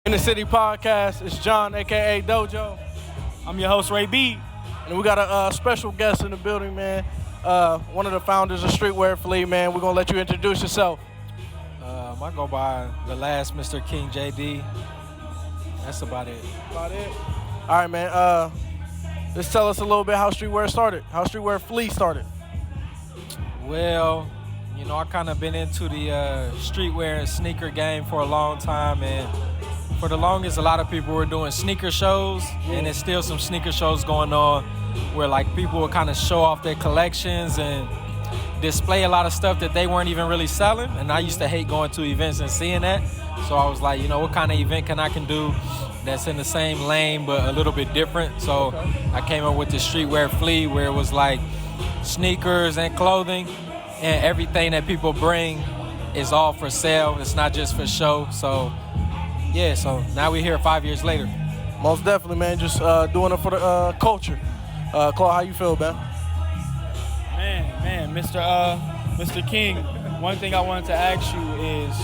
In the City podcast, it's John, aka Dojo. I'm your host, Ray B. And we got a special guest in the building, man. One of the founders of Streetwear Flea, man. We're gonna let you introduce yourself. I go by the last Mr. King JD. That's about it. All right, man. Just tell us a little bit how Streetwear started, how Streetwear Flea started. Well, I kind of been into the streetwear and sneaker game for a long time, and for the longest, a lot of people were doing sneaker shows, and there's still some sneaker shows going on where like people will kind of show off their collections and display a lot of stuff that they weren't even really selling. And I used to hate going to events and seeing that. So I was like, what kind of event I can do that's in the same lane but a little bit different. So I came up with the Streetwear Flea, where it was like sneakers and clothing, and everything that people bring is all for sale. It's not just for show. So yeah, so now we're here 5 years later. Most definitely, man. Just doing it for the culture. Claude, how you feel, man? Man, Mr. King, one thing I wanted to ask you is,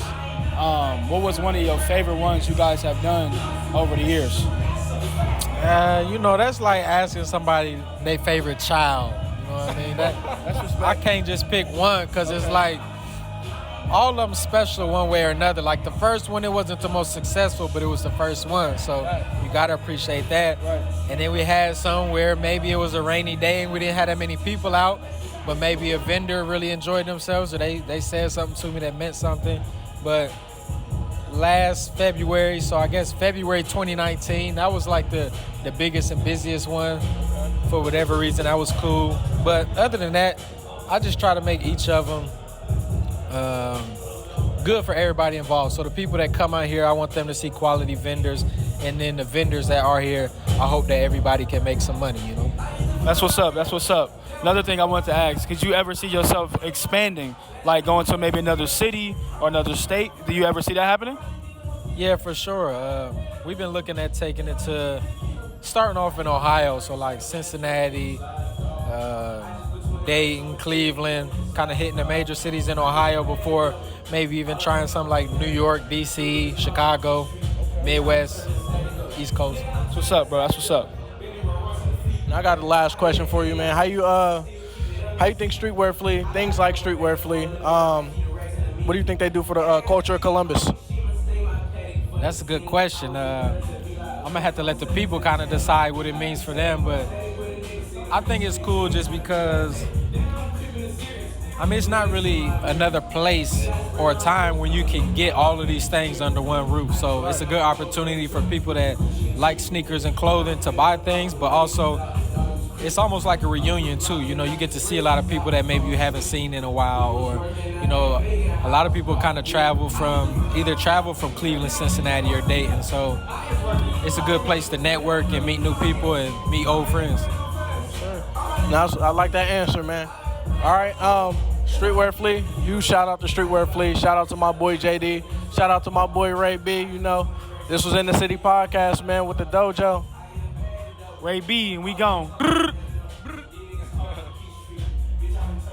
what was one of your favorite ones you guys have done over the years? That's like asking somebody their favorite child. You know what I mean? That's respect. I can't just pick one, because it's like all of them special one way or another. Like the first one, it wasn't the most successful, but it was the first one. So you got to appreciate that. Right. And then we had some where maybe it was a rainy day and we didn't have that many people out, but maybe a vendor really enjoyed themselves, or they said something to me that meant something. But last February, so I guess February 2019, that was like the biggest and busiest one. For whatever reason, that was cool. But other than that, I just try to make each of them good for everybody involved. So the people that come out here, I want them to see quality vendors, and then the vendors that are here, I hope that everybody can make some money, That's what's up. Another thing I wanted to ask, could you ever see yourself expanding, like going to maybe another city or another state? Do you ever see that happening? Yeah, for sure. We've been looking at taking it to, starting off in Ohio, so like Cincinnati, Dayton, Cleveland, kind of hitting the major cities in Ohio before maybe even trying something like New York, DC, Chicago, Midwest, East Coast. That's what's up, bro. That's what's up. And I got the last question for you, man. How you think Streetwear Flea, things like Streetwear Flea, what do you think they do for the culture of Columbus? That's a good question. I'm going to have to let the people kind of decide what it means for them, but I think it's cool just because, it's not really another place or a time when you can get all of these things under one roof. So it's a good opportunity for people that like sneakers and clothing to buy things, but also it's almost like a reunion too. You get to see a lot of people that maybe you haven't seen in a while, or, a lot of people kind of travel from Cleveland, Cincinnati, or Dayton. So it's a good place to network and meet new people and meet old friends. Now, I like that answer, man. All right, Streetwear Flea, huge shout out to Streetwear Flea. Shout out to my boy JD. Shout out to my boy Ray B. This was In the City podcast, man, with the Dojo. Ray B, and we gone.